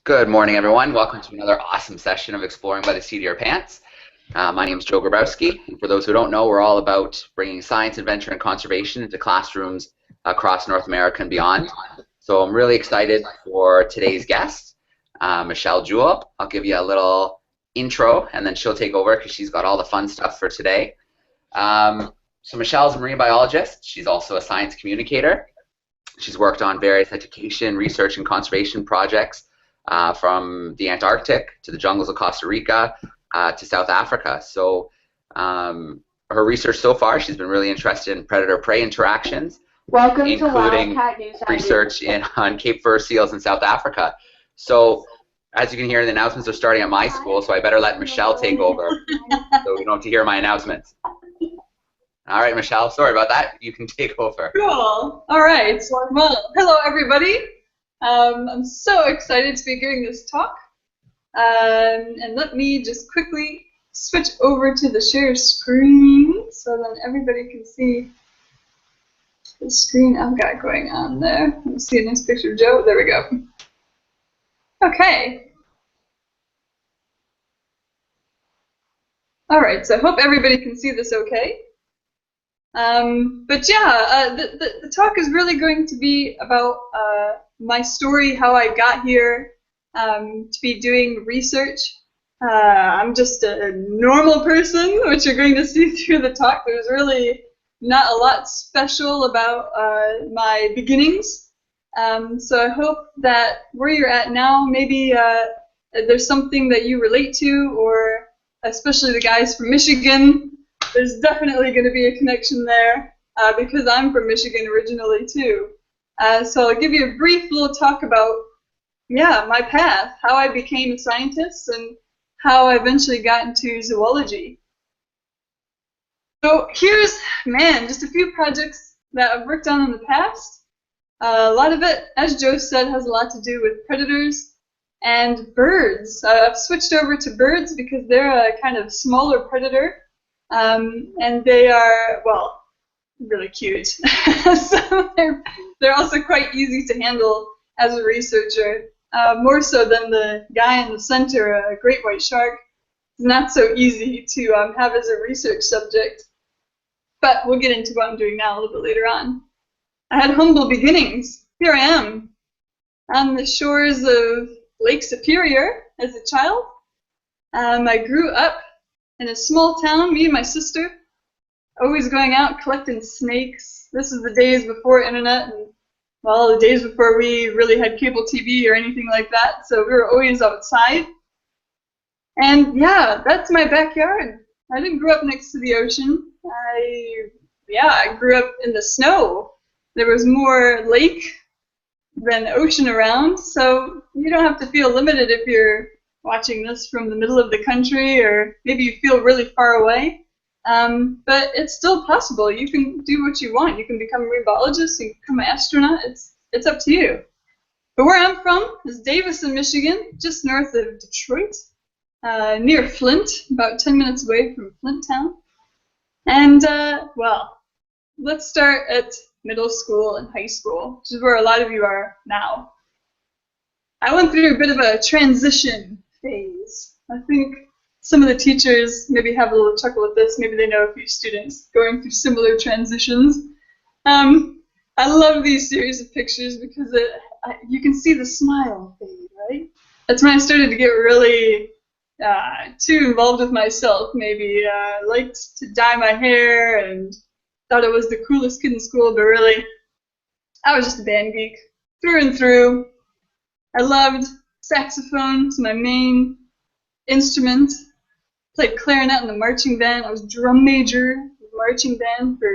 Good morning, everyone. Welcome to another awesome session of Exploring by the Seat of Your Pants. My name is Joe Grabowski, and for those who don't know, we're all about bringing science, adventure, and conservation into classrooms across North America and beyond. So I'm really excited for today's guest, Michelle Jewell. I'll give you a little intro, and then she'll take over because she's got all the fun stuff for today. So Michelle's a marine biologist. She's also a science communicator. She's worked on various education, research, and conservation projects from the Antarctic to the jungles of Costa Rica to South Africa. So her research so far, she's been really interested in predator-prey interactions, including research on Cape Fur seals in South Africa. So as you can hear, the announcements are starting at my school, so I better let Michelle take over so we don't have to hear my announcements. All right, Michelle, sorry about that. You can take over. Cool. All right. Well, hello, everybody. I'm so excited to be giving this talk. And let me just quickly switch over to the share screen so then everybody can see the screen I've got going on there. Let me see a nice picture of Joe. There we go. Okay. All right, so I hope everybody can see this okay. But yeah, the talk is really going to be about my story, how I got here to be doing research. I'm just a normal person, which you're going to see through the talk. There's really not a lot special about my beginnings. So I hope that where you're at now, maybe there's something that you relate to, or especially the guys from Michigan. There's definitely going to be a connection there because I'm from Michigan originally too. So I'll give you a brief little talk about, yeah, my path, how I became a scientist, and how I eventually got into zoology. So here's, man, just a few projects that I've worked on in the past. A lot of it, as Joe said, has a lot to do with predators and birds. I've switched over to birds because they're a kind of smaller predator. And they are, well, really cute. So they're also quite easy to handle as a researcher, more so than the guy in the center, a great white shark. It's not so easy to have as a research subject. But we'll get into what I'm doing now a little bit later on. I had humble beginnings. Here I am on the shores of Lake Superior as a child. I grew up in a small town, me and my sister, always going out collecting snakes. This is the days before internet and, well, the days before we really had cable TV or anything like that, so we were always outside. And yeah, that's my backyard. I didn't grow up next to the ocean. I grew up in the snow. There was more lake than ocean around, so you don't have to feel limited if you're watching this from the middle of the country, or maybe you feel really far away. But it's still possible. You can do what you want. You can become a marine biologist, you can become an astronaut. It's up to you. But where I'm from is Davison, Michigan, just north of Detroit, near Flint, about 10 minutes away from Flint town. And, well, let's start at middle school and high school, which is where a lot of you are now. I went through a bit of a transition phase. I think some of the teachers maybe have a little chuckle at this. Maybe they know a few students going through similar transitions. I love these series of pictures because you can see the smile fade, right? That's when I started to get really too involved with myself, maybe. Liked to dye my hair and thought I was the coolest kid in school, but really, I was just a band geek through and through. I loved saxophone. It's my main instrument. Played clarinet in the marching band. I was drum major in the marching band for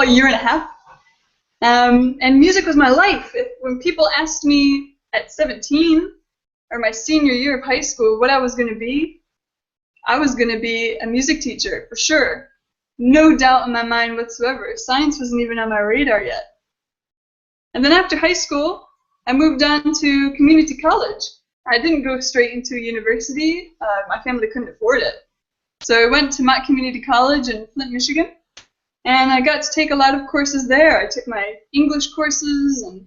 a year and a half. And music was my life. When people asked me at 17, or my senior year of high school, what I was going to be, I was going to be a music teacher, for sure. No doubt in my mind whatsoever. Science wasn't even on my radar yet. And then after high school, I moved on to community college. I didn't go straight into university. My family couldn't afford it. So I went to Mott Community College in Flint, Michigan, and I got to take a lot of courses there. I took my English courses and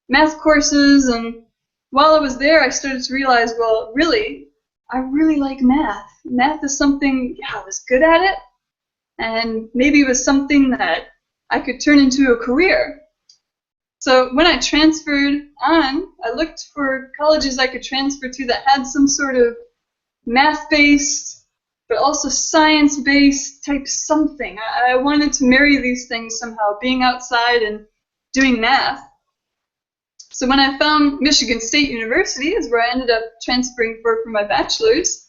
math courses, and while I was there, I started to realize, well, really, I really like math. Math is something, yeah, I was good at it, and maybe it was something that I could turn into a career. So when I transferred on, I looked for colleges I could transfer to that had some sort of math-based, but also science-based type something. I wanted to marry these things somehow, being outside and doing math. So when I found Michigan State University is where I ended up transferring for my bachelor's.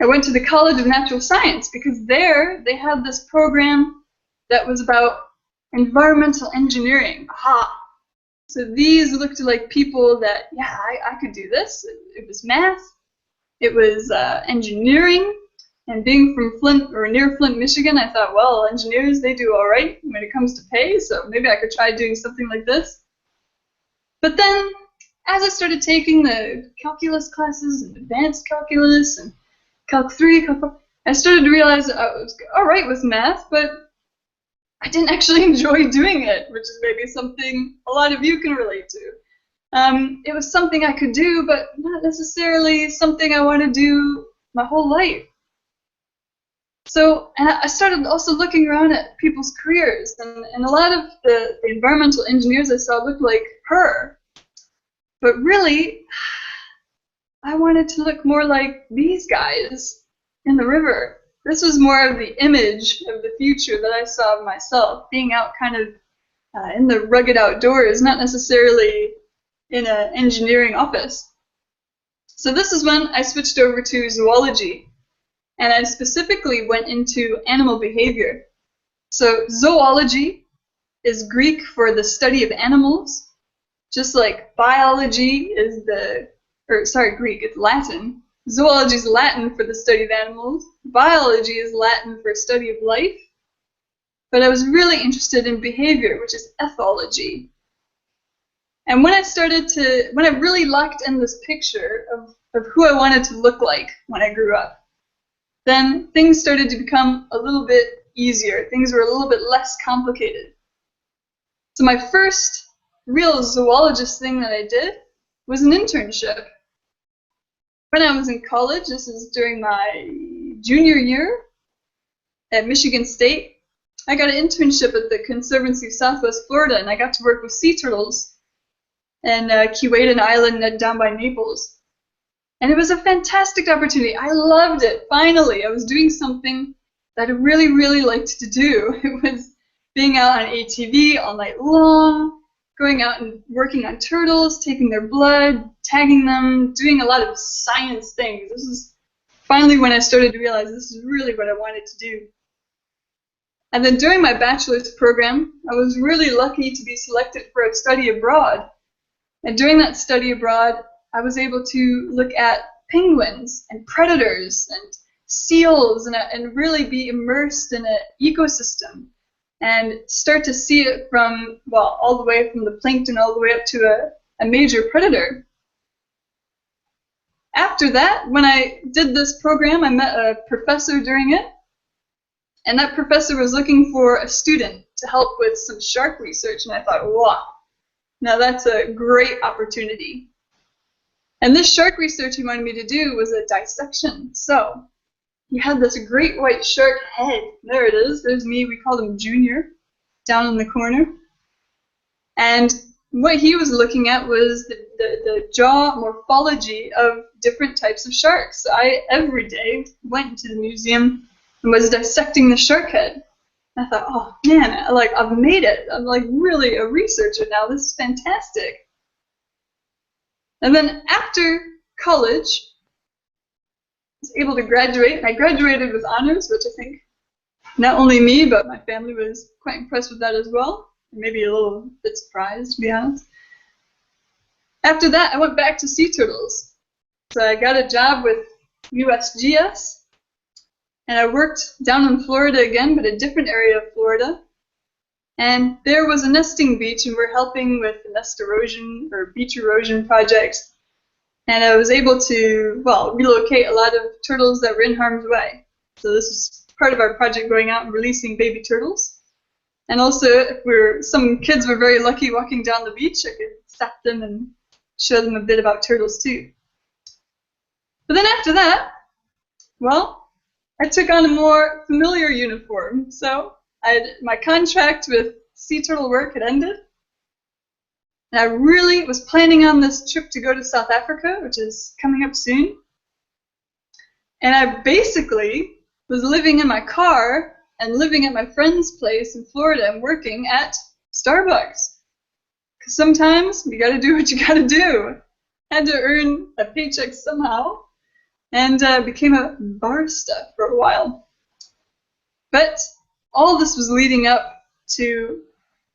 I went to the College of Natural Science because there they had this program that was about environmental engineering. Aha! So these looked like people that, yeah, I could do this. It was math, it was engineering, and being from Flint, or near Flint, Michigan, I thought, well, engineers, they do all right when it comes to pay, so maybe I could try doing something like this. But then, as I started taking the calculus classes and advanced calculus and Calc 3, Calc 4, I started to realize that I was all right with math, but I didn't actually enjoy doing it, which is maybe something a lot of you can relate to. It was something I could do, but not necessarily something I want to do my whole life. So, and I started also looking around at people's careers, and a lot of the environmental engineers I saw looked like her. But really, I wanted to look more like these guys in the river. This was more of the image of the future that I saw of myself, being out kind of in the rugged outdoors, not necessarily in an engineering office. So this is when I switched over to zoology, and I specifically went into animal behavior. So zoology is Greek for the study of animals, just like biology is Greek, it's Latin. Zoology is Latin for the study of animals. Biology is Latin for study of life. But I was really interested in behavior, which is ethology. And when I really locked in this picture of who I wanted to look like when I grew up, then things started to become a little bit easier. Things were a little bit less complicated. So my first real zoologist thing that I did was an internship. When I was in college, this is during my junior year at Michigan State, I got an internship at the Conservancy of Southwest Florida, and I got to work with sea turtles and Keewaydin Island down by Naples. And it was a fantastic opportunity. I loved it. Finally, I was doing something that I really, really liked to do. It was being out on ATV all night long, going out and working on turtles, taking their blood, tagging them, doing a lot of science things. This is finally when I started to realize this is really what I wanted to do. And then during my bachelor's program, I was really lucky to be selected for a study abroad. And during that study abroad, I was able to look at penguins and predators and seals and really be immersed in an ecosystem and start to see it from, well, all the way from the plankton all the way up to a major predator. After that, when I did this program, I met a professor during it, and that professor was looking for a student to help with some shark research, and I thought, wow, now that's a great opportunity. And this shark research he wanted me to do was a dissection. So he had this great white shark head. There it is. There's me. We called him Junior, down in the corner. And what he was looking at was the jaw morphology of different types of sharks. So I, every day, went to the museum and was dissecting the shark head. I thought, oh man, I've made it. I'm like really a researcher now. This is fantastic. And then after college, I was able to graduate. I graduated with honors, which I think not only me, but my family was quite impressed with that as well. Maybe a little bit surprised, to be honest. After that, I went back to sea turtles. So I got a job with USGS, and I worked down in Florida again, but a different area of Florida. And there was a nesting beach, and we're helping with the nest erosion or beach erosion projects. And I was able to, well, relocate a lot of turtles that were in harm's way. So this is part of our project, going out and releasing baby turtles. And also, some kids were very lucky walking down the beach. I could stop them and show them a bit about turtles too. But then after that, well, I took on a more familiar uniform. So my contract with sea turtle work had ended. And I really was planning on this trip to go to South Africa, which is coming up soon. And I basically was living in my car and living at my friend's place in Florida and working at Starbucks. Because sometimes you gotta do what you gotta do. Had to earn a paycheck somehow, and became a barista for a while. But all this was leading up to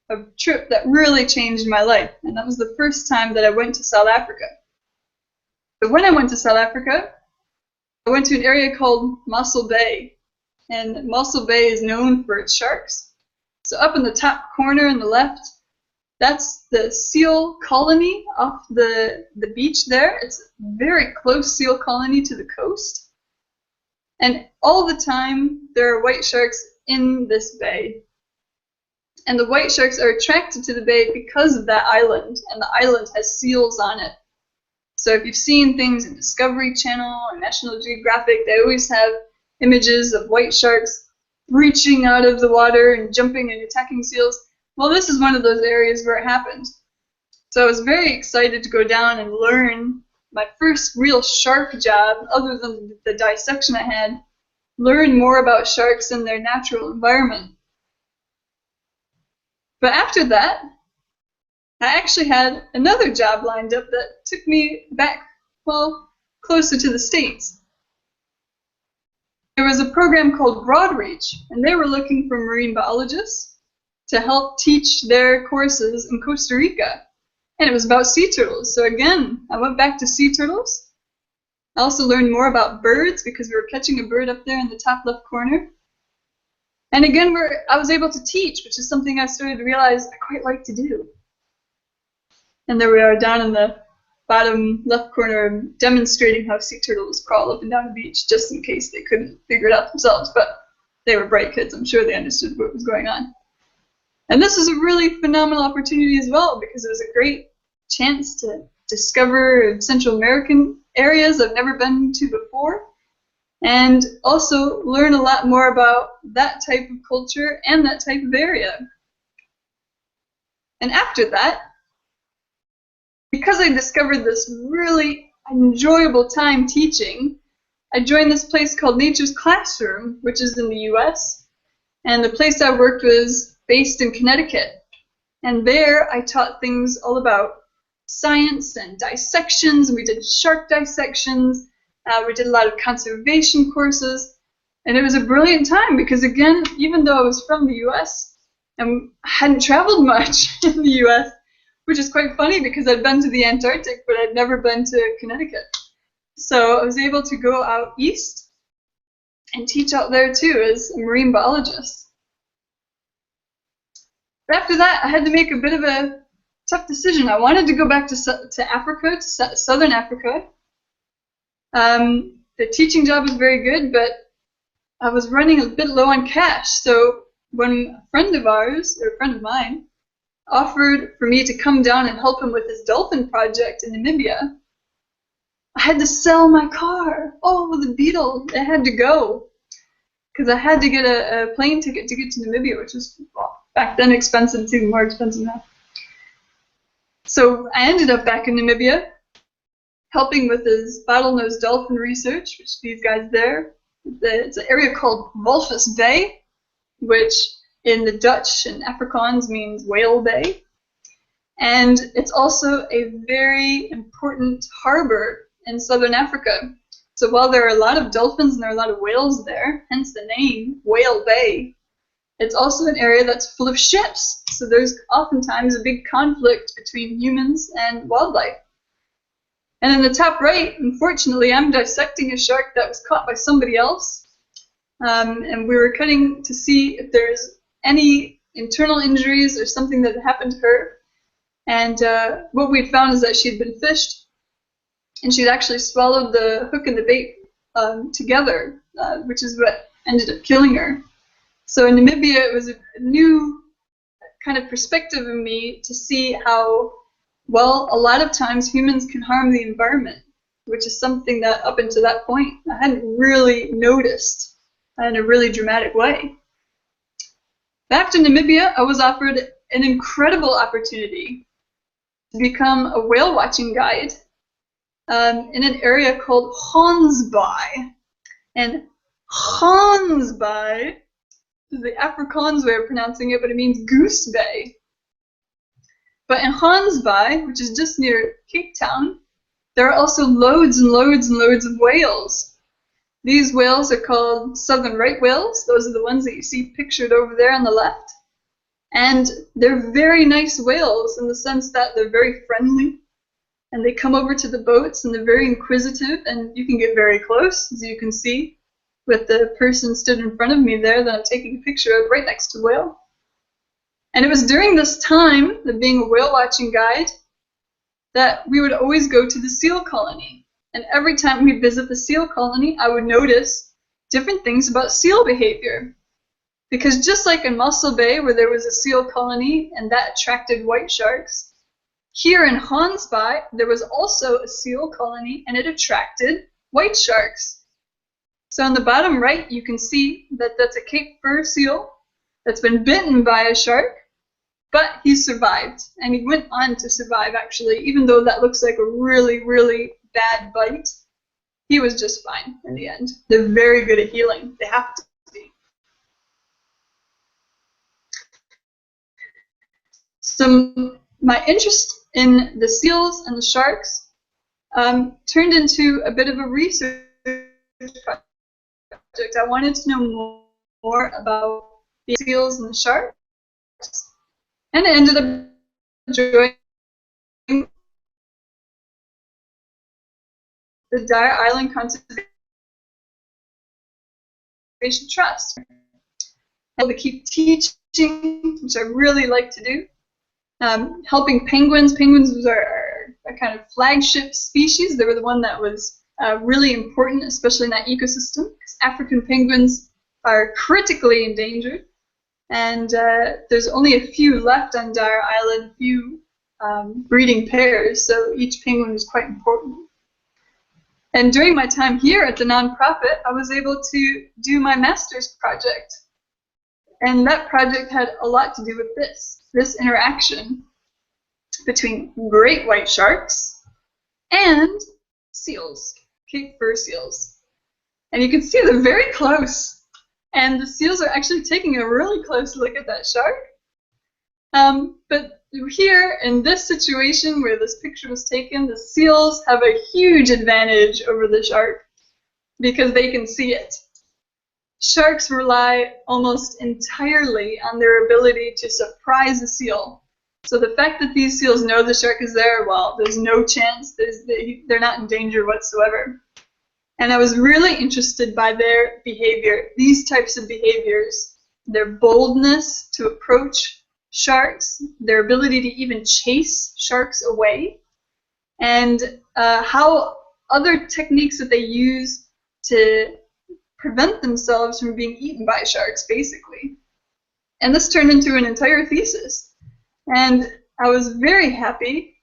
a trip that really changed my life, and that was the first time that I went to South Africa. But when I went to South Africa, I went to an area called Mossel Bay, and Mossel Bay is known for its sharks. So up in the top corner on the left, that's the seal colony off the beach there. It's a very close seal colony to the coast. And all the time, there are white sharks in this bay. And the white sharks are attracted to the bay because of that island, and the island has seals on it. So if you've seen things in Discovery Channel or National Geographic, they always have images of white sharks reaching out of the water and jumping and attacking seals. Well, this is one of those areas where it happened. So I was very excited to go down and learn my first real shark job, other than the dissection I had, learn more about sharks in their natural environment. But after that, I actually had another job lined up that took me back, well, closer to the States. There was a program called Broadreach, and they were looking for marine biologists to help teach their courses in Costa Rica. And it was about sea turtles. So again, I went back to sea turtles. I also learned more about birds because we were catching a bird up there in the top left corner. And again, I was able to teach, which is something I started to realize I quite like to do. And there we are down in the bottom left corner demonstrating how sea turtles crawl up and down the beach, just in case they couldn't figure it out themselves. But they were bright kids. I'm sure they understood what was going on. And this was a really phenomenal opportunity as well, because it was a great chance to discover Central American areas I've never been to before, and also learn a lot more about that type of culture and that type of area. And after that, because I discovered this really enjoyable time teaching, I joined this place called Nature's Classroom, which is in the US, and the place I worked was based in Connecticut. And there I taught things all about science and dissections. We did shark dissections. We did a lot of conservation courses. And it was a brilliant time because, again, even though I was from the US and hadn't traveled much in the US, which is quite funny because I'd been to the Antarctic, but I'd never been to Connecticut. So I was able to go out east and teach out there too as a marine biologist. But after that, I had to make a bit of a tough decision. I wanted to go back to Africa, to southern Africa. The teaching job was very good, but I was running a bit low on cash. So when a friend of mine, offered for me to come down and help him with his dolphin project in Namibia, I had to sell my car. Oh, the Beetle, it had to go. Because I had to get a plane ticket to get to Namibia, which was, well, back then expensive. It's even more expensive now. So I ended up back in Namibia, helping with his bottlenose dolphin research, which these guys there. It's an area called Walvis Bay, which in the Dutch and Afrikaans means whale bay. And it's also a very important harbor in southern Africa. So while there are a lot of dolphins and there are a lot of whales there, hence the name, Whale Bay, it's also an area that's full of ships. So there's oftentimes a big conflict between humans and wildlife. And in the top right, unfortunately, I'm dissecting a shark that was caught by somebody else. And we were cutting to see if there's any internal injuries or something that happened to her. And what we found is that she'd been fished, and she'd actually swallowed the hook and the bait together, which is what ended up killing her. So in Namibia, it was a new kind of perspective in me to see how Well, a lot of times humans can harm the environment, which is something that up until that point I hadn't really noticed in a really dramatic way. Back to Namibia, I was offered an incredible opportunity to become a whale watching guide in an area called Gansbaai. And Gansbaai is the Afrikaans way of pronouncing it, but it means Goose Bay. But in Gansbaai, which is just near Cape Town, there are also loads and loads and loads of whales. These whales are called southern right whales. Those are the ones that you see pictured over there on the left. And they're very nice whales in the sense that they're very friendly. And they come over to the boats and they're very inquisitive, and you can get very close, as you can see, with the person stood in front of me there that I'm taking a picture of right next to the whale. And it was during this time, of being a whale watching guide, that we would always go to the seal colony. And every time we visit the seal colony, I would notice different things about seal behavior. Because just like in Mossel Bay, where there was a seal colony and that attracted white sharks, here in Gansbaai, there was also a seal colony and it attracted white sharks. So on the bottom right, you can see that that's a Cape Fur seal that's been bitten by a shark. But he survived, and he went on to survive, actually, even though that looks like a really, really bad bite. He was just fine in the end. They're very good at healing. They have to be. So my interest in the seals and the sharks turned into a bit of a research project. I wanted to know more about the seals and the sharks. And I ended up joining the Dyer Island Conservation Trust. And to keep teaching, which I really like to do, helping penguins. Penguins was our kind of flagship species. They were the one that was really important, especially in that ecosystem, because African penguins are critically endangered. And there's only a few left on Dyer Island, a few breeding pairs, so each penguin is quite important. And during my time here at the nonprofit, I was able to do my master's project. And that project had a lot to do with this interaction between great white sharks and seals, Cape Fur seals. And you can see they're very close. And the seals are actually taking a really close look at that shark. But here, in this situation where this picture was taken, the seals have a huge advantage over the shark because they can see it. Sharks rely almost entirely on their ability to surprise a seal. So the fact that these seals know the shark is there, well, there's no chance. They're not in danger whatsoever. And I was really interested by their behavior, these types of behaviors, their boldness to approach sharks, their ability to even chase sharks away, and how other techniques that they use to prevent themselves from being eaten by sharks, basically. And this turned into an entire thesis. And I was very happy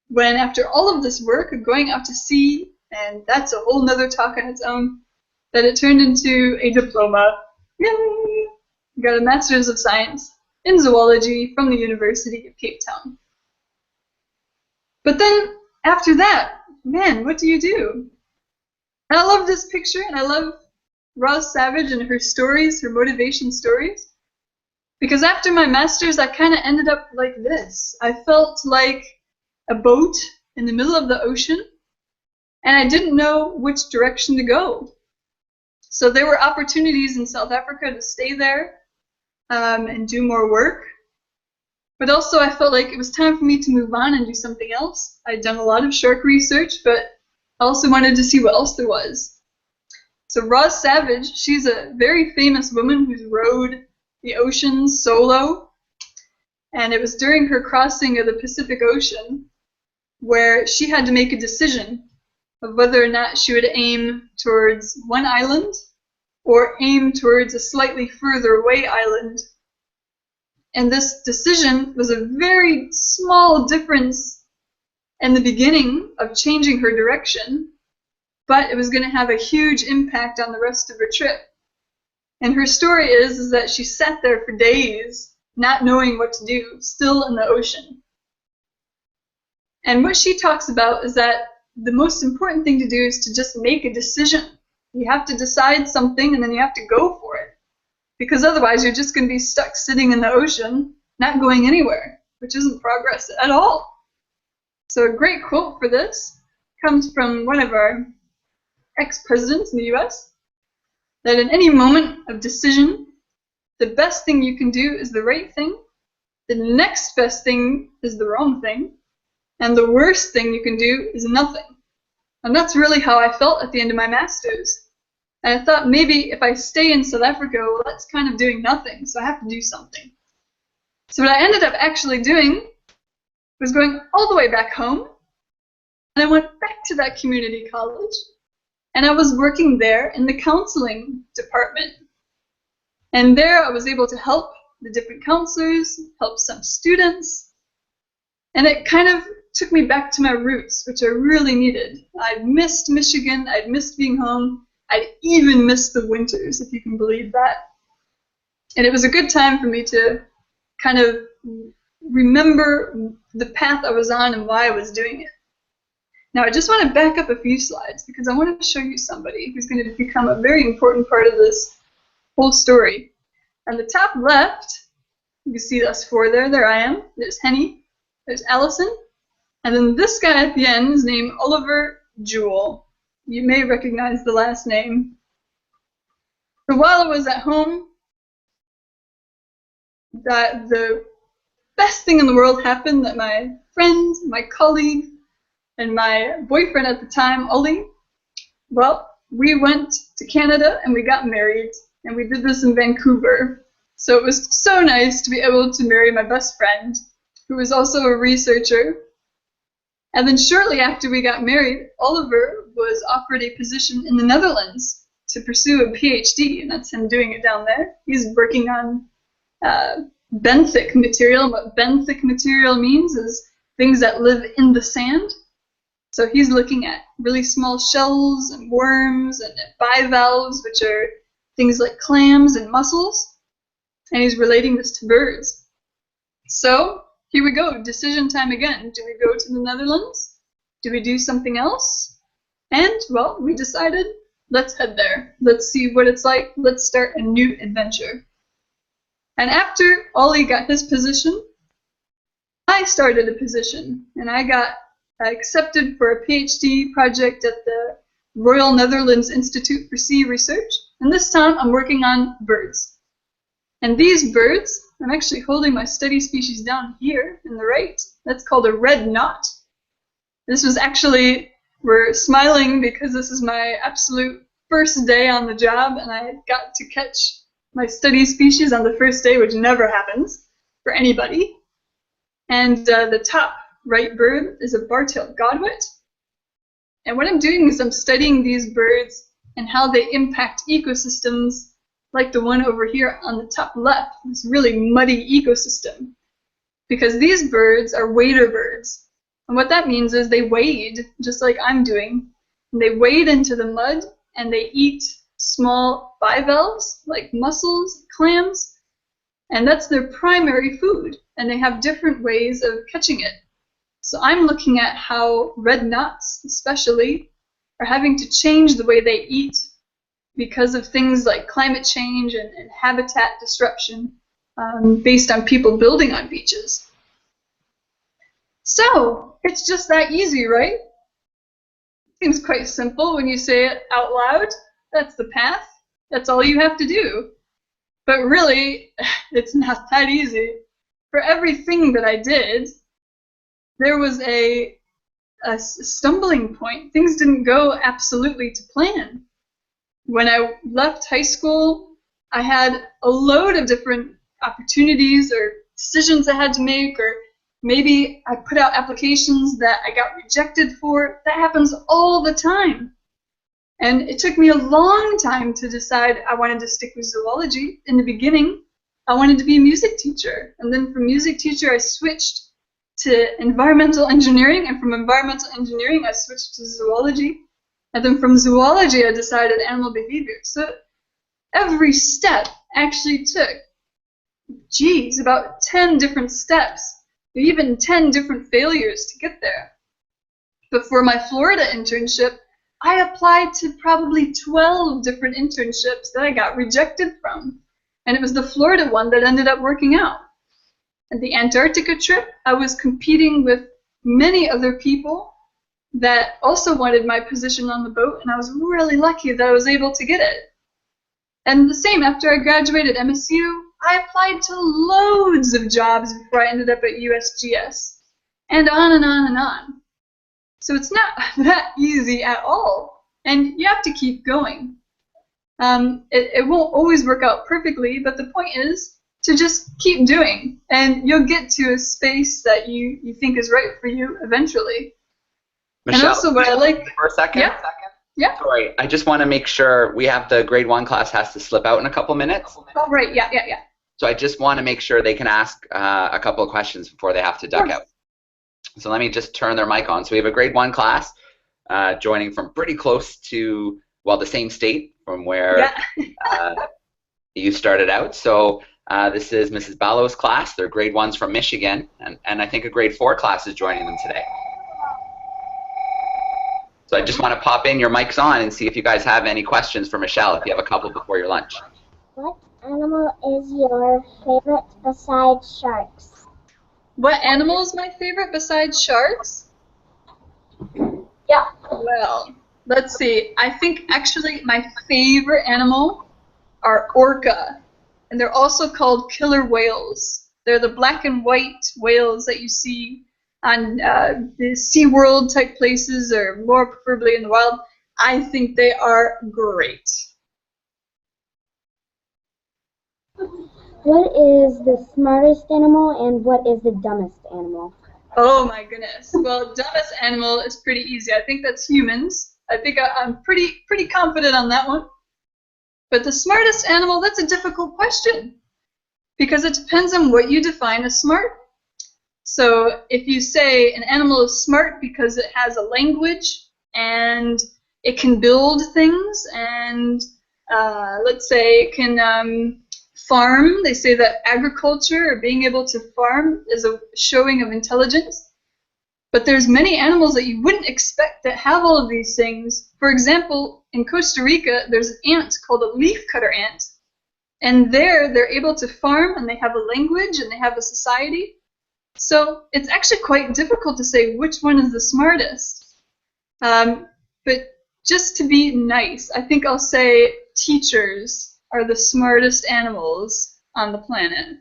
when, after all of this work of going out to sea, and that's a whole nother talk on its own, that it turned into a diploma. Yay! Got a Master's of Science in Zoology from the University of Cape Town. But then, after that, man, what do you do? And I love this picture, and I love Roz Savage and her stories, her motivation stories, because after my Master's, I kind of ended up like this. I felt like a boat in the middle of the ocean, and I didn't know which direction to go. So there were opportunities in South Africa to stay there and do more work. But also I felt like it was time for me to move on and do something else. I'd done a lot of shark research, but I also wanted to see what else there was. So Roz Savage, she's a very famous woman who's rowed the ocean solo. And it was during her crossing of the Pacific Ocean where she had to make a decision of whether or not she would aim towards one island or aim towards a slightly further away island. And this decision was a very small difference and the beginning of changing her direction, but it was going to have a huge impact on the rest of her trip. And her story is that she sat there for days, not knowing what to do, still in the ocean. And what she talks about is that the most important thing to do is to just make a decision. You have to decide something and then you have to go for it. Because otherwise you're just going to be stuck sitting in the ocean, not going anywhere, which isn't progress at all. So a great quote for this comes from one of our ex-presidents in the US, that in any moment of decision, the best thing you can do is the right thing, the next best thing is the wrong thing, and the worst thing you can do is nothing. And that's really how I felt at the end of my master's. And I thought maybe if I stay in South Africa, well, that's kind of doing nothing, so I have to do something. So what I ended up actually doing was going all the way back home, and I went back to that community college, and I was working there in the counseling department. And there I was able to help the different counselors, help some students, and it kind of took me back to my roots, which I really needed. I'd missed Michigan, I'd missed being home, I'd even missed the winters, if you can believe that. And it was a good time for me to kind of remember the path I was on and why I was doing it. Now I just want to back up a few slides because I want to show you somebody who's going to become a very important part of this whole story. On the top left, you can see us four there. There I am. There's Henny. There's Allison. And then this guy at the end is named Oliver Jewell. You may recognize the last name. But while I was at home, the best thing in the world happened, that my friend, my colleague, and my boyfriend at the time, Ollie, well, we went to Canada and we got married, and we did this in Vancouver. So it was so nice to be able to marry my best friend, who was also a researcher. And then shortly after we got married, Oliver was offered a position in the Netherlands to pursue a PhD, and that's him doing it down there. He's working on benthic material, and what benthic material means is things that live in the sand. So he's looking at really small shells and worms and bivalves, which are things like clams and mussels, and he's relating this to birds. So here we go, decision time again. Do we go to the Netherlands? Do we do something else? And, well, we decided, let's head there. Let's see what it's like. Let's start a new adventure. And after Ollie got his position, I started a position, and I got accepted for a PhD project at the Royal Netherlands Institute for Sea Research, and this time I'm working on birds. And these birds, I'm actually holding my study species down here in the right, that's called a red knot. This was actually, we're smiling because this is my absolute first day on the job, and I got to catch my study species on the first day, which never happens for anybody. And the top right bird is a bar-tailed godwit. And what I'm doing is I'm studying these birds and how they impact ecosystems like the one over here on the top left, this really muddy ecosystem. Because these birds are wader birds. And what that means is they wade, just like I'm doing. And they wade into the mud and they eat small bivalves like mussels, clams, and that's their primary food. And they have different ways of catching it. So I'm looking at how red knots, especially, are having to change the way they eat because of things like climate change and habitat disruption based on people building on beaches. So it's just that easy, right? Seems quite simple when you say it out loud. That's the path. That's all you have to do. But really, it's not that easy. For everything that I did, there was a stumbling point. Things didn't go absolutely to plan. When I left high school, I had a load of different opportunities or decisions I had to make, or maybe I put out applications that I got rejected for. That happens all the time. And it took me a long time to decide I wanted to stick with zoology. In the beginning, I wanted to be a music teacher. And then from music teacher, I switched to environmental engineering, and from environmental engineering I switched to zoology, and then from zoology I decided animal behavior. So every step actually took, geez, about 10 different steps, even 10 different failures to get there. But for my Florida internship, I applied to probably 12 different internships that I got rejected from. And it was the Florida one that ended up working out. At the Antarctica trip, I was competing with many other people that also wanted my position on the boat, and I was really lucky that I was able to get it. And the same, after I graduated MSU, I applied to loads of jobs before I ended up at USGS, and on and on and on. So it's not that easy at all, and you have to keep going. It won't always work out perfectly, but the point is to just keep doing, and you'll get to a space that you think is right for you eventually. Michelle, and also what I like... For a second? Yeah. Yeah. Sorry, I just want to make sure we have the grade 1 class has to slip out in a couple minutes. Oh, right, yeah. So I just want to make sure they can ask a couple of questions before they have to duck out. So let me just turn their mic on. So we have a grade 1 class joining from pretty close to, well, the same state from where you started out. So this is Mrs. Ballow's class. They're grade 1s from Michigan, and I think a grade 4 class is joining them today. So I just want to pop in your mics on and see if you guys have any questions for Michelle, if you have a couple before your lunch. What animal is your favorite besides sharks? What animal is my favorite besides sharks? Yeah. Well, let's see. I think actually my favorite animal are orca, and they're also called killer whales. They're the black and white whales that you see on the SeaWorld type places, or more preferably in the wild. I think they are great. What is the smartest animal and what is the dumbest animal? Oh my goodness. Well, dumbest animal is pretty easy. I think that's humans. I think I'm pretty confident on that one. But the smartest animal, that's a difficult question, because it depends on what you define as smart. So if you say an animal is smart because it has a language and it can build things, and let's say it can farm, they say that agriculture or being able to farm is a showing of intelligence. But there's many animals that you wouldn't expect that have all of these things. For example, in Costa Rica, there's an ant called a leafcutter ant. And they're able to farm, and they have a language, and they have a society. So it's actually quite difficult to say which one is the smartest. But just to be nice, I think I'll say teachers are the smartest animals on the planet.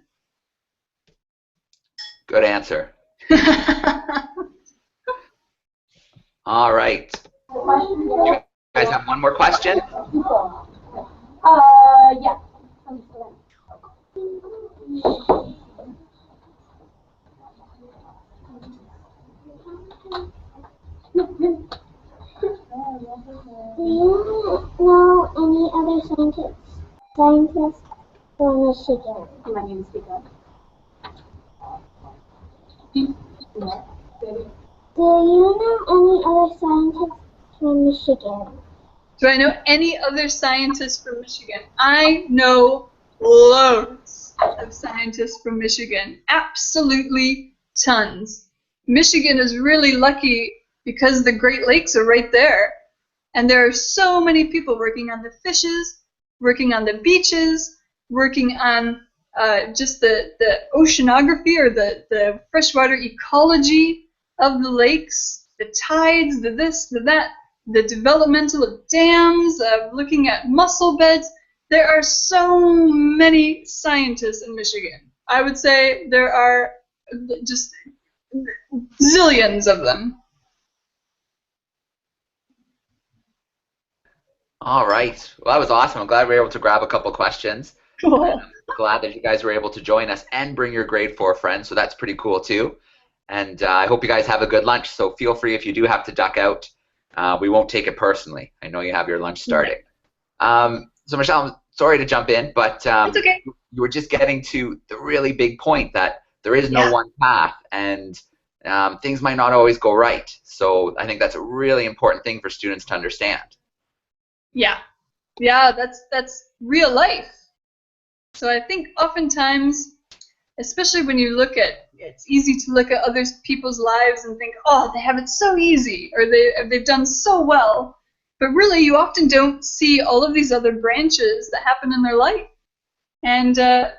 Good answer. All right. You guys have one more question? Yeah. Do you know any other scientists from Michigan? My name is Speaker. Do you know any other scientists from Michigan? Do I know any other scientists from Michigan? I know loads of scientists from Michigan. Absolutely tons. Michigan is really lucky because the Great Lakes are right there. And there are so many people working on the fishes, working on the beaches, working on just the oceanography, or the freshwater ecology of the lakes, the tides, the this, the that, the developmental of dams, looking at mussel beds. There are so many scientists in Michigan. I would say there are just zillions of them. All right. Well, that was awesome. I'm glad we were able to grab a couple questions. Cool. I'm glad that you guys were able to join us and bring your grade 4 friends, so that's pretty cool too. And I hope you guys have a good lunch, so feel free if you do have to duck out. We won't take it personally. I know you have your lunch starting. So Michelle, I'm sorry to jump in, but It's okay. you were just getting to the really big point that there is no one path, and things might not always go right. So I think that's a really important thing for students to understand. Yeah, yeah, that's real life. So I think oftentimes, especially when you look at, it's easy to look at other people's lives and think, oh, they have it so easy, or they've done so well. But really, you often don't see all of these other branches that happen in their life. And the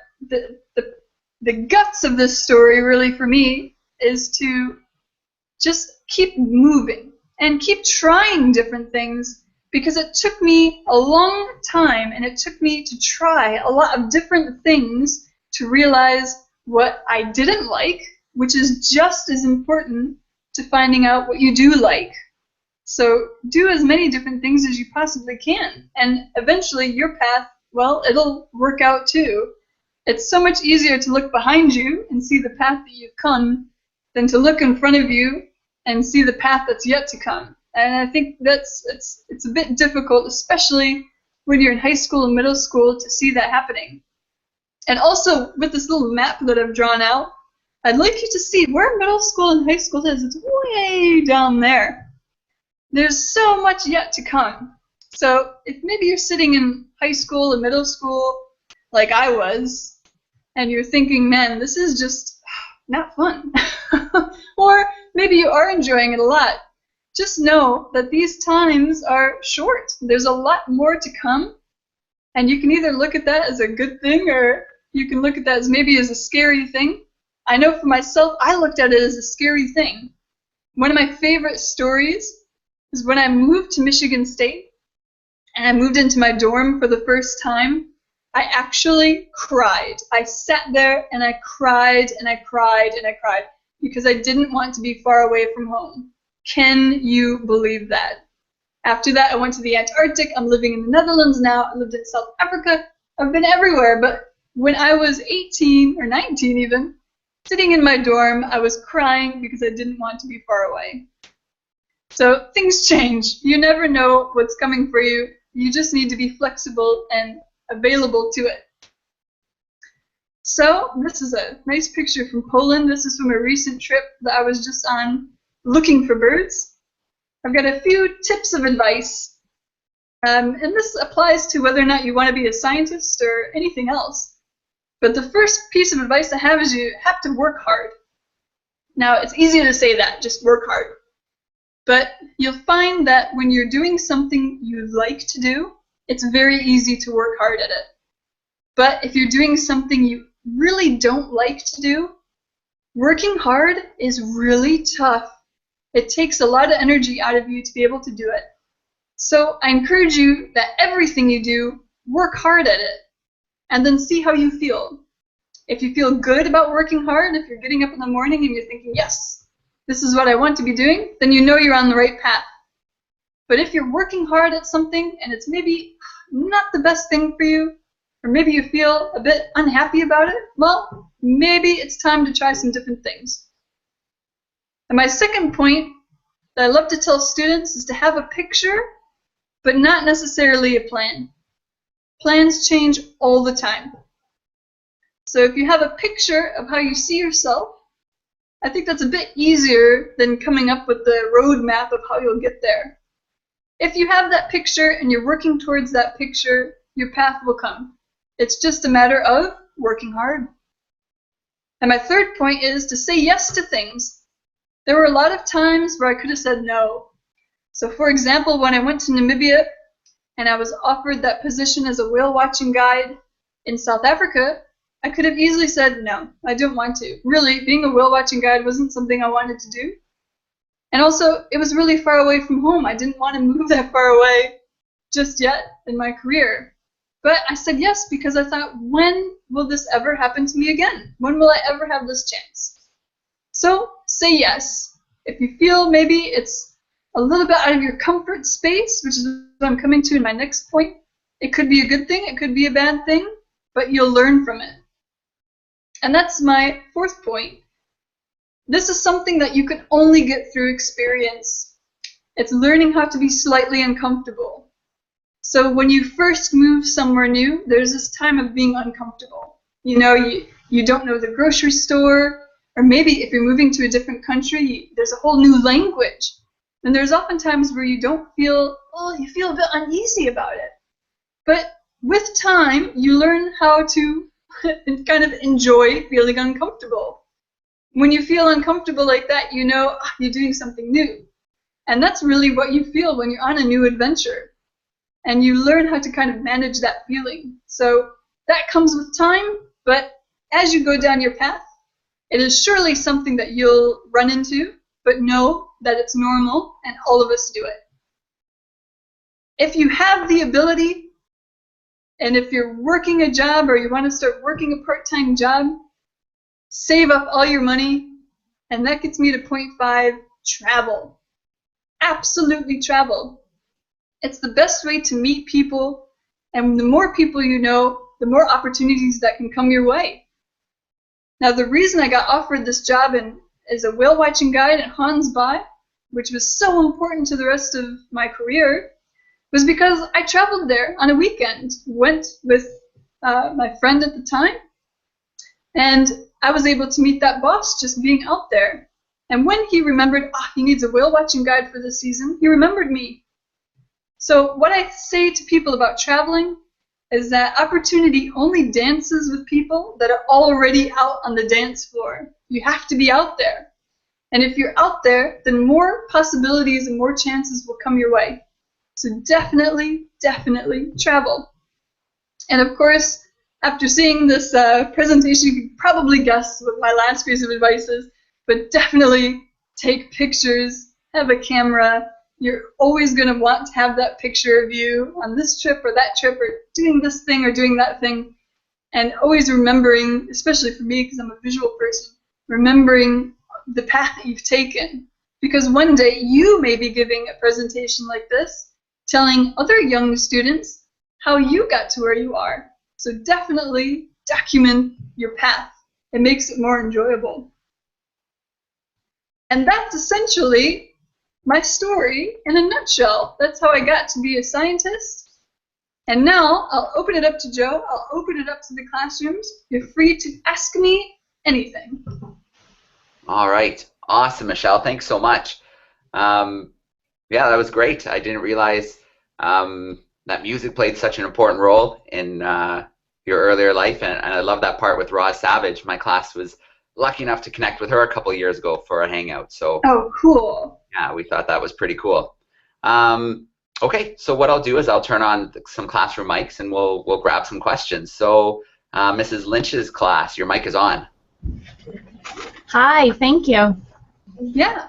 guts of this story, really, for me, is to just keep moving and keep trying different things, because it took me a long time, and it took me to try a lot of different things to realize what I didn't like, which is just as important to finding out what you do like. So do as many different things as you possibly can, and eventually your path, well, it'll work out too. It's so much easier to look behind you and see the path that you've come than to look in front of you and see the path that's yet to come. And I think it's a bit difficult, especially when you're in high school and middle school, to see that happening. And also, with this little map that I've drawn out, I'd like you to see where middle school and high school is. It's way down there. There's so much yet to come. So if maybe you're sitting in high school and middle school like I was, and you're thinking, man, this is just not fun. Or maybe you are enjoying it a lot. Just know that these times are short. There's a lot more to come. And you can either look at that as a good thing, or you can look at that as maybe as a scary thing. I know for myself, I looked at it as a scary thing. One of my favorite stories is when I moved to Michigan State and I moved into my dorm for the first time. I actually cried. I sat there and I cried and I cried and I cried because I didn't want to be far away from home. Can you believe that? After that, I went to the Antarctic. I'm living in the Netherlands now. I lived in South Africa. I've been everywhere. But when I was 18 or 19 even, sitting in my dorm, I was crying because I didn't want to be far away. So things change. You never know what's coming for you. You just need to be flexible and available to it. So this is a nice picture from Poland. This is from a recent trip that I was just on looking for birds. I've got a few tips of advice, and this applies to whether or not you want to be a scientist or anything else. But the first piece of advice I have is you have to work hard. Now, it's easy to say that, just work hard. But you'll find that when you're doing something you like to do, it's very easy to work hard at it. But if you're doing something you really don't like to do, working hard is really tough. It takes a lot of energy out of you to be able to do it. So I encourage you that everything you do, work hard at it, and then see how you feel. If you feel good about working hard, if you're getting up in the morning and you're thinking, yes, this is what I want to be doing, then you know you're on the right path. But if you're working hard at something and it's maybe not the best thing for you, or maybe you feel a bit unhappy about it, well, maybe it's time to try some different things. And my second point that I love to tell students is to have a picture, but not necessarily a plan. Plans change all the time. So if you have a picture of how you see yourself, I think that's a bit easier than coming up with the roadmap of how you'll get there. If you have that picture and you're working towards that picture, your path will come. It's just a matter of working hard. And my third point is to say yes to things. There were a lot of times where I could have said no. So for example, when I went to Namibia and I was offered that position as a whale watching guide in South Africa, I could have easily said no, I don't want to. Really, being a whale watching guide wasn't something I wanted to do. And also, it was really far away from home. I didn't want to move that far away just yet in my career. But I said yes because I thought, when will this ever happen to me again? When will I ever have this chance? So say yes. If you feel maybe it's a little bit out of your comfort space, which is what I'm coming to in my next point, it could be a good thing, it could be a bad thing, but you'll learn from it. And that's my fourth point. This is something that you can only get through experience. It's learning how to be slightly uncomfortable. So when you first move somewhere new, there's this time of being uncomfortable. You know, you don't know the grocery store, Or maybe if you're moving to a different country, there's a whole new language. And there's often times where you don't feel, well, you feel a bit uneasy about it. But with time, you learn how to kind of enjoy feeling uncomfortable. When you feel uncomfortable like that, you know you're doing something new. And that's really what you feel when you're on a new adventure. And you learn how to kind of manage that feeling. So that comes with time, but as you go down your path, it is surely something that you'll run into, but know that it's normal and all of us do it. If you have the ability, and if you're working a job or you want to start working a part-time job, save up all your money, and that gets me to point 5, travel. Absolutely travel. It's the best way to meet people, and the more people you know, the more opportunities that can come your way. Now, the reason I got offered this job as a whale watching guide at Gansbaai, which was so important to the rest of my career, was because I traveled there on a weekend, went with my friend at the time, and I was able to meet that boss just being out there. And when he remembered, he needs a whale watching guide for this season, he remembered me. So what I say to people about traveling is that opportunity only dances with people that are already out on the dance floor. You have to be out there. And if you're out there, then more possibilities and more chances will come your way. So definitely, definitely travel. And of course, after seeing this presentation, you can probably guess what my last piece of advice is, but definitely take pictures, have a camera. You're always going to want to have that picture of you on this trip or that trip or doing this thing or doing that thing. And always remembering, especially for me because I'm a visual person, remembering the path that you've taken. Because one day you may be giving a presentation like this, telling other young students how you got to where you are. So definitely document your path. It makes it more enjoyable. And that's essentially my story in a nutshell. That's how I got to be a scientist. And now I'll open it up to Joe. I'll open it up to the classrooms. You're free to ask me anything. All right. Awesome, Michelle. Thanks so much. Yeah, that was great. I didn't realize that music played such an important role in your earlier life. And I love that part with Roz Savage. My class was lucky enough to connect with her a couple years ago for a hangout. So, oh, cool. Yeah, we thought that was pretty cool. Okay, so what I'll do is I'll turn on some classroom mics and we'll grab some questions. So, Mrs. Lynch's class, your mic is on. Hi, thank you. Yeah.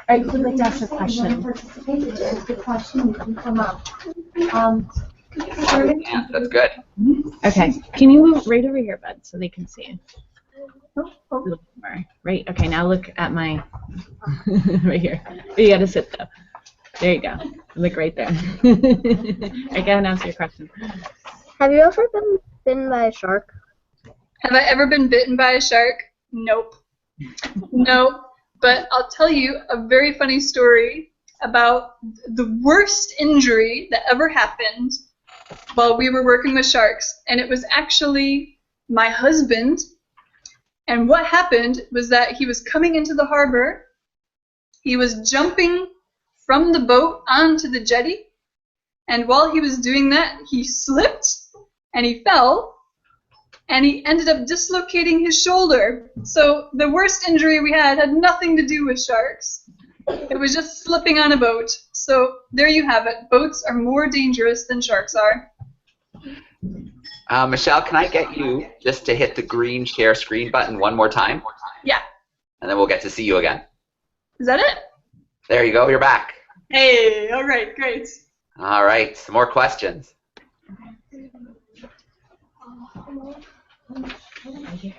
All right, who'd like to ask a question? The question you can come up. Yeah, that's good. Okay, can you move right over here, bud, so they can see you? A little bit more. Right, okay, now look at my, right here. You gotta sit though. There you go. Look right there. I gotta answer your question. Have you ever been bitten by a shark? Have I ever been bitten by a shark? Nope. Nope. But I'll tell you a very funny story about the worst injury that ever happened while we were working with sharks. And it was actually my husband. And what happened was that he was coming into the harbor. He was jumping from the boat onto the jetty. And while he was doing that, he slipped and he fell. And he ended up dislocating his shoulder. So the worst injury we had nothing to do with sharks. It was just slipping on a boat. So there you have it. Boats are more dangerous than sharks are. Michelle, can I get you just to hit the green share screen button one more time? Yeah. And then we'll get to see you again. Is that it? There you go. You're back. Hey, all right, great. All right. Some more questions. Right here.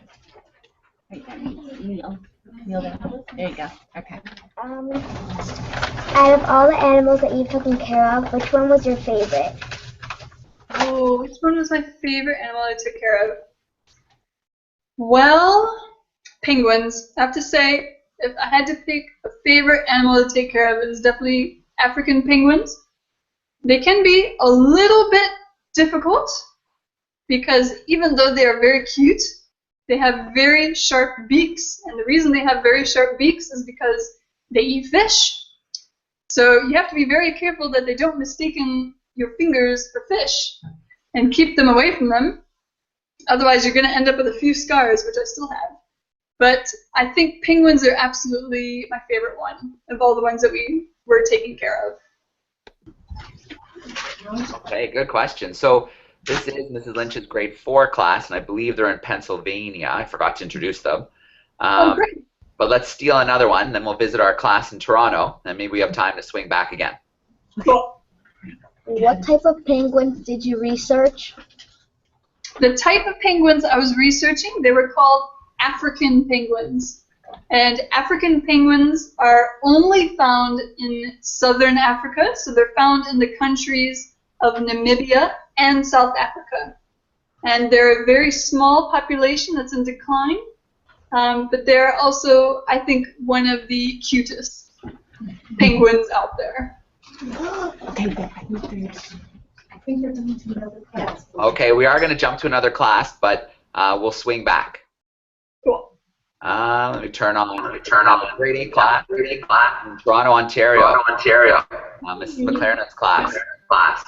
Right there. Kneel down. There you go. Okay. Out of all the animals that you've taken care of, which one was your favorite? Oh, which one was my favorite animal I took care of? Well, penguins. I have to say, if I had to pick a favorite animal to take care of, it is definitely African penguins. They can be a little bit difficult because even though they are very cute, they have very sharp beaks, and the reason they have very sharp beaks is because they eat fish. So you have to be very careful that they don't mistaken your fingers for fish and keep them away from them. Otherwise, you're going to end up with a few scars, which I still have. But I think penguins are absolutely my favorite one of all the ones that we were taking care of. Okay, good question. So this is Mrs. Lynch's grade 4 class, and I believe they're in Pennsylvania. I forgot to introduce them. Oh, great. But let's steal another one, then we'll visit our class in Toronto, and maybe we have time to swing back again. Cool. What type of penguins did you research? The type of penguins I was researching, they were called African penguins. And African penguins are only found in southern Africa, so they're found in the countries of Namibia and South Africa. And they're a very small population that's in decline, but they're also, I think, one of the cutest penguins out there. Okay, we are going to jump to another class, but we'll swing back. Cool. Let me turn on the grade 8 class in Toronto, Ontario. Mrs. McLaren's class.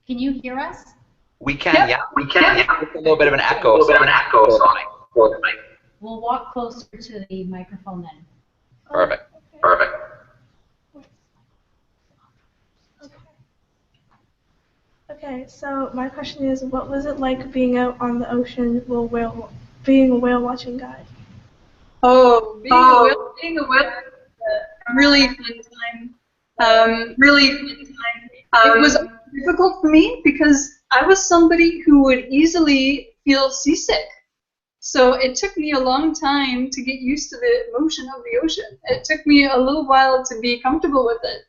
Can you hear us? We can, yeah. It's a little bit of an echo. We'll walk closer to the microphone then. Perfect. Okay, so my question is, what was it like being out on the ocean being a whale watching guide? Oh, being a whale, really fun time. It was difficult for me because I was somebody who would easily feel seasick. So it took me a long time to get used to the motion of the ocean. It took me a little while to be comfortable with it.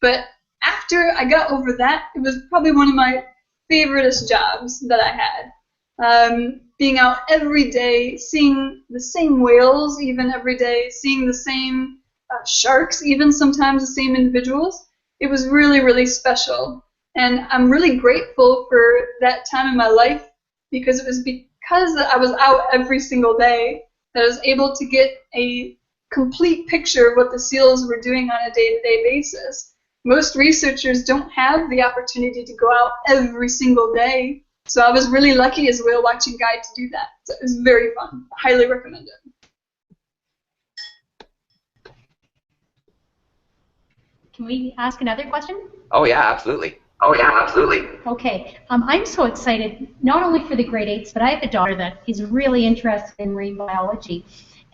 But after I got over that, it was probably one of my favoriteest jobs that I had. Being out every day, seeing the same whales even every day, seeing the same sharks, even sometimes the same individuals. It was really, really special. And I'm really grateful for that time in my life because it was because I was out every single day that I was able to get a complete picture of what the seals were doing on a day-to-day basis. Most researchers don't have the opportunity to go out every single day. So I was really lucky as a whale watching guide to do that. So it was very fun. I highly recommend it. Can we ask another question? Oh yeah, absolutely. Okay, I'm so excited, not only for the grade 8s, but I have a daughter that is really interested in marine biology.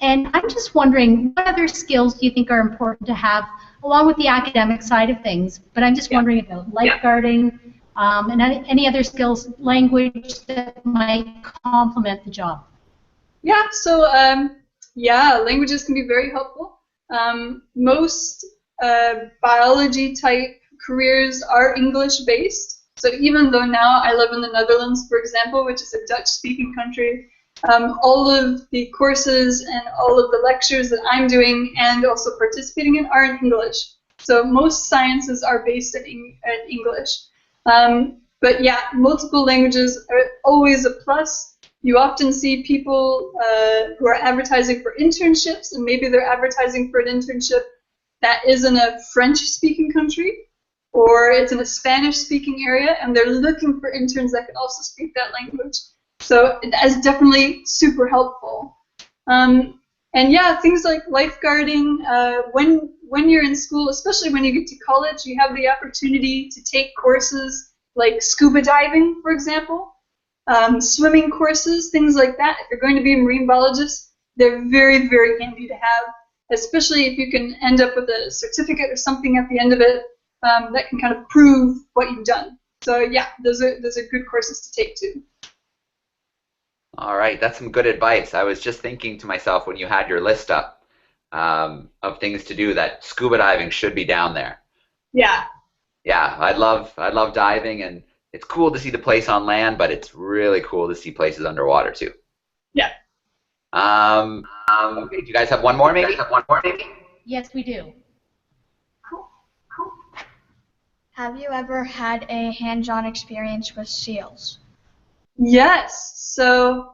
And I'm just wondering, what other skills do you think are important to have, along with the academic side of things? But I'm just wondering about lifeguarding and any other skills, language that might complement the job. Yeah, so languages can be very helpful. Most biology type careers are English based. So even though now I live in the Netherlands, for example, which is a Dutch speaking country, all of the courses and all of the lectures that I'm doing and also participating in are in English. So most sciences are based in English. But yeah, multiple languages are always a plus. You often see people who are advertising for internships, and maybe they're advertising for an internship that is in a French-speaking country, or it's in a Spanish-speaking area, and they're looking for interns that can also speak that language. So that is definitely super helpful. And yeah, things like lifeguarding, when you're in school, especially when you get to college, you have the opportunity to take courses like scuba diving, for example, swimming courses, things like that. If you're going to be a marine biologist, they're very, very handy to have, especially if you can end up with a certificate or something at the end of it that can kind of prove what you've done. So yeah, those are good courses to take too. All right, that's some good advice. I was just thinking to myself when you had your list up of things to do that scuba diving should be down there. Yeah. Yeah, I love diving, and it's cool to see the place on land, but it's really cool to see places underwater too. Yeah. Okay, do you guys have one more maybe? Yes, we do. Have you ever had a hands-on experience with seals? Yes. So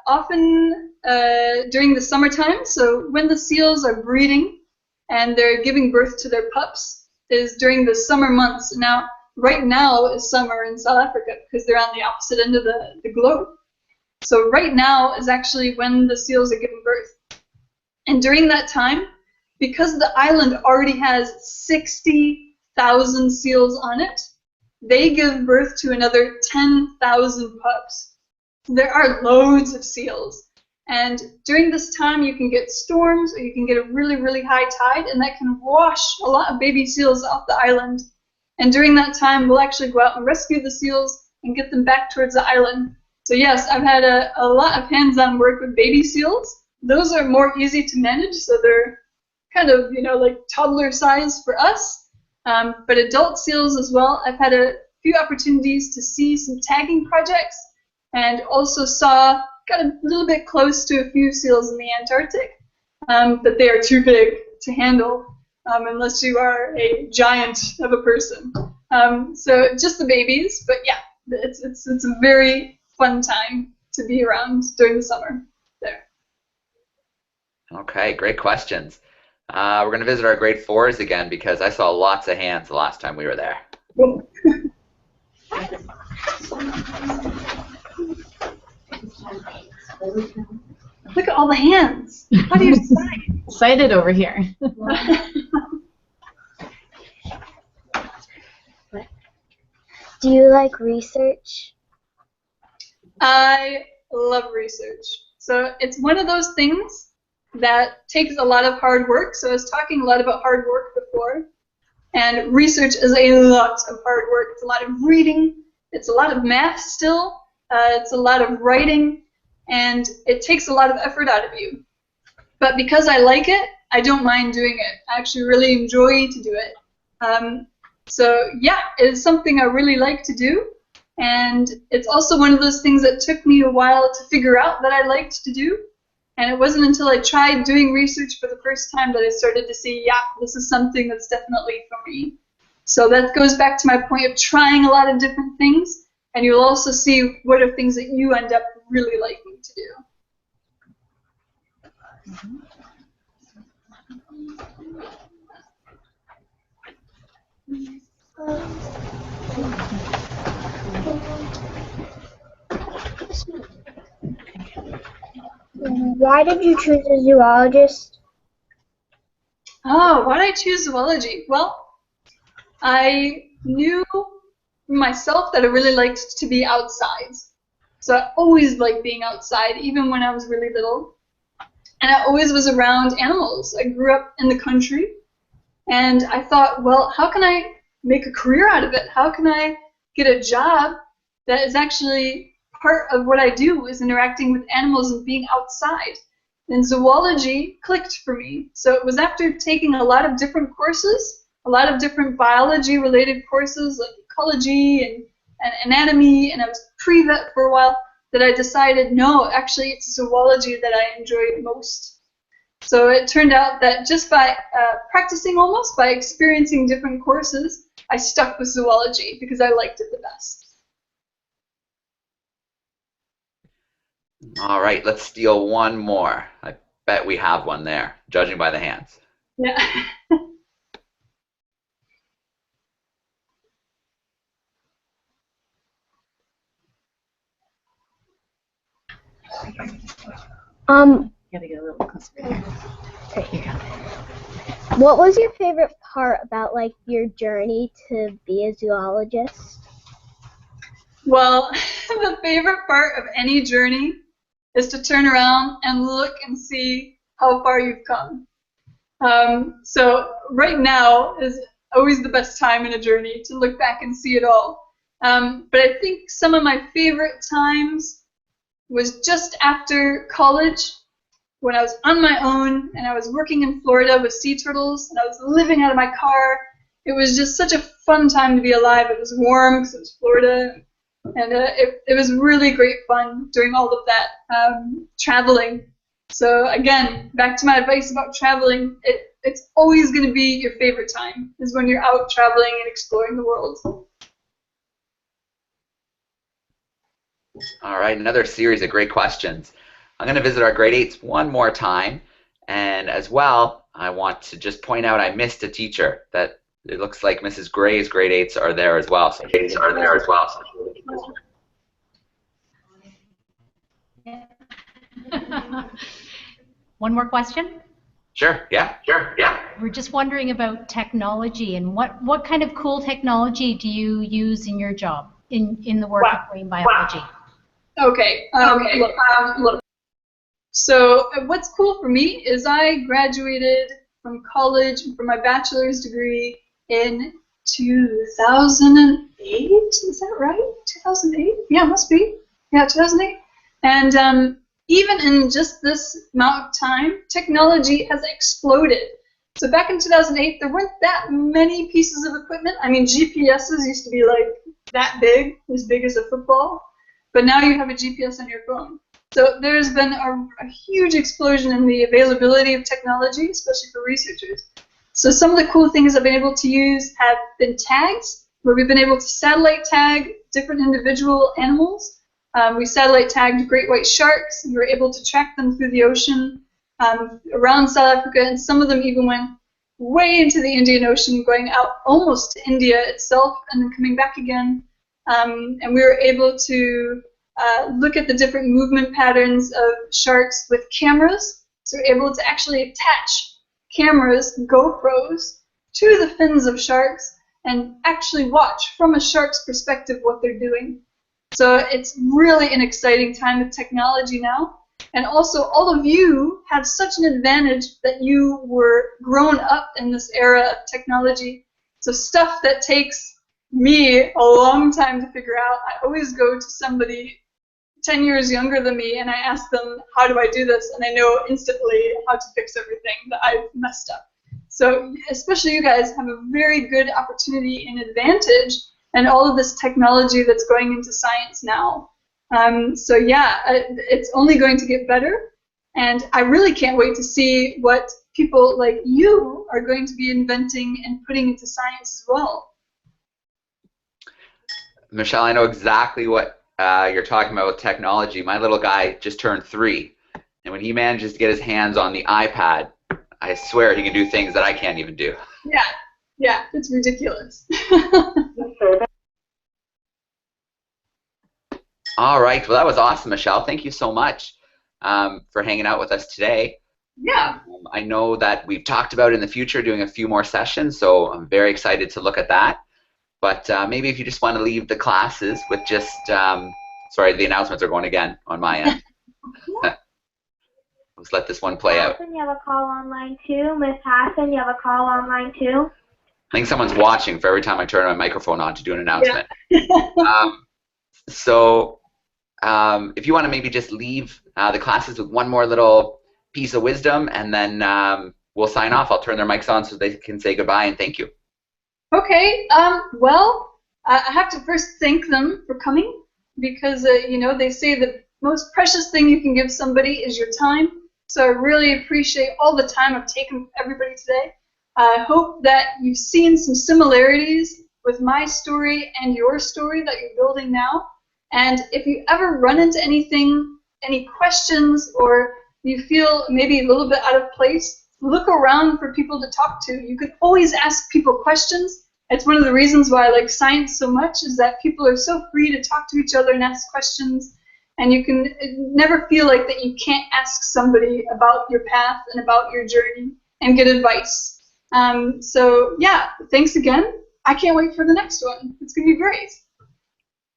often during the summertime. So when the seals are breeding and they're giving birth to their pups is during the summer months. Now, right now is summer in South Africa because they're on the opposite end of the globe. So right now is actually when the seals are giving birth. And during that time, because the island already has 60,000 seals on it, they give birth to another 10,000 pups. There are loads of seals. And during this time, you can get storms or you can get a really, really high tide, and that can wash a lot of baby seals off the island. And during that time, we'll actually go out and rescue the seals and get them back towards the island. So yes, I've had a lot of hands-on work with baby seals. Those are more easy to manage, so they're kind of, like toddler size for us. But adult seals as well, I've had a few opportunities to see some tagging projects and also got a little bit close to a few seals in the Antarctic, but they are too big to handle unless you are a giant of a person. So just the babies, but yeah, it's a very fun time to be around during the summer there. Okay, great questions. We're going to visit our grade 4s again because I saw lots of hands the last time we were there. Look at all the hands. How do you decide? Excited over here. Do you like research? I love research. So it's one of those things that takes a lot of hard work. So I was talking a lot about hard work before. And research is a lot of hard work. It's a lot of reading. It's a lot of math still. It's a lot of writing. And it takes a lot of effort out of you. But because I like it, I don't mind doing it. I actually really enjoy to do it. So yeah, it's something I really like to do. And it's also one of those things that took me a while to figure out that I liked to do. And it wasn't until I tried doing research for the first time that I started to see, yeah, this is something that's definitely for me. So that goes back to my point of trying a lot of different things. And you'll also see what are things that you end up really liking to do. Why did you choose a zoologist? Oh, why did I choose zoology? Well, I knew myself that I really liked to be outside. So I always liked being outside, even when I was really little. And I always was around animals. I grew up in the country, and I thought, well, how can I make a career out of it? How can I get a job that is actually part of what I do is interacting with animals and being outside? And zoology clicked for me. So it was after taking a lot of different courses, a lot of different biology-related courses like ecology and anatomy, and I was pre-vet for a while, that I decided, no, actually it's zoology that I enjoyed most. So it turned out that just by practicing almost, by experiencing different courses, I stuck with zoology because I liked it the best. All right, let's steal one more. I bet we have one there, judging by the hands. Yeah. Gotta get a little closer here. Okay, you got it. What was your favorite part about your journey to be a zoologist? Well, the favorite part of any journey is to turn around and look and see how far you've come. So right now is always the best time in a journey to look back and see it all. But I think some of my favorite times was just after college, when I was on my own and I was working in Florida with sea turtles and I was living out of my car. It was just such a fun time to be alive. It was warm because it was Florida. And it was really great fun doing all of that traveling. So again, back to my advice about traveling, it's always going to be your favorite time, is when you're out traveling and exploring the world. All right, another series of great questions. I'm going to visit our grade 8s one more time. And as well, I want to just point out I missed a teacher. That it looks like Mrs. Gray's grade 8s are there as well. So One more question? Sure, yeah. We're just wondering about technology and what kind of cool technology do you use in your job, in the work of marine biology? Okay. Look. So what's cool for me is I graduated from college for my bachelor's degree in 2008. Is that right? 2008? Yeah, it must be. Yeah, 2008. And even in just this amount of time, technology has exploded. So back in 2008, there weren't that many pieces of equipment. I mean, GPSs used to be like that big, as big as a football. But now you have a GPS on your phone. So there's been a huge explosion in the availability of technology, especially for researchers. So some of the cool things I've been able to use have been tags, where we've been able to satellite tag different individual animals. We satellite tagged great white sharks, and we were able to track them through the ocean around South Africa, and some of them even went way into the Indian Ocean, going out almost to India itself, and then coming back again. And we were able to look at the different movement patterns of sharks with cameras. So we're able to actually attach cameras, GoPros, to the fins of sharks and actually watch from a shark's perspective what they're doing. So it's really an exciting time with technology now. And also, all of you have such an advantage that you were grown up in this era of technology. So stuff that takes me a long time to figure out, I always go to somebody 10 years younger than me and I ask them, how do I do this? And they know instantly how to fix everything that I've messed up. So especially you guys have a very good opportunity and advantage and all of this technology that's going into science now. So yeah, it's only going to get better. And I really can't wait to see what people like you are going to be inventing and putting into science as well. Michelle, I know exactly what you're talking about with technology. My little guy just turned 3, and when he manages to get his hands on the iPad, I swear he can do things that I can't even do. Yeah, it's ridiculous. All right, well, that was awesome, Michelle. Thank you so much for hanging out with us today. Yeah. I know that we've talked about in the future doing a few more sessions, so I'm very excited to look at that. But maybe if you just want to leave the classes with just, sorry, the announcements are going again on my end. Let's let this one play out. Hassan, you have a call online too. Miss Hassan, you have a call online too. I think someone's watching for every time I turn my microphone on to do an announcement. Yeah. So if you want to maybe just leave the classes with one more little piece of wisdom, and then we'll sign off. I'll turn their mics on so they can say goodbye and thank you. Okay, well, I have to first thank them for coming because, you know, they say the most precious thing you can give somebody is your time. So I really appreciate all the time I've taken with everybody today. I hope that you've seen some similarities with my story and your story that you're building now. And if you ever run into anything, any questions, or you feel maybe a little bit out of place, look around for people to talk to. You can always ask people questions. It's one of the reasons why I like science so much, is that people are so free to talk to each other and ask questions, and you can never feel like that you can't ask somebody about your path and about your journey and get advice. So yeah, thanks again. I can't wait for the next one. It's going to be great.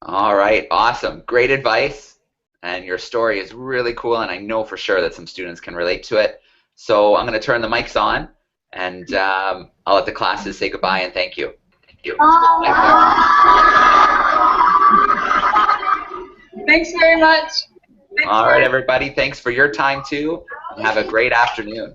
All right, awesome. Great advice, and your story is really cool, and I know for sure that some students can relate to it. So I'm going to turn the mics on, and I'll let the classes say goodbye and thank you. Thank you. Thanks very much. All right, everybody. Thanks for your time, too, and have a great afternoon.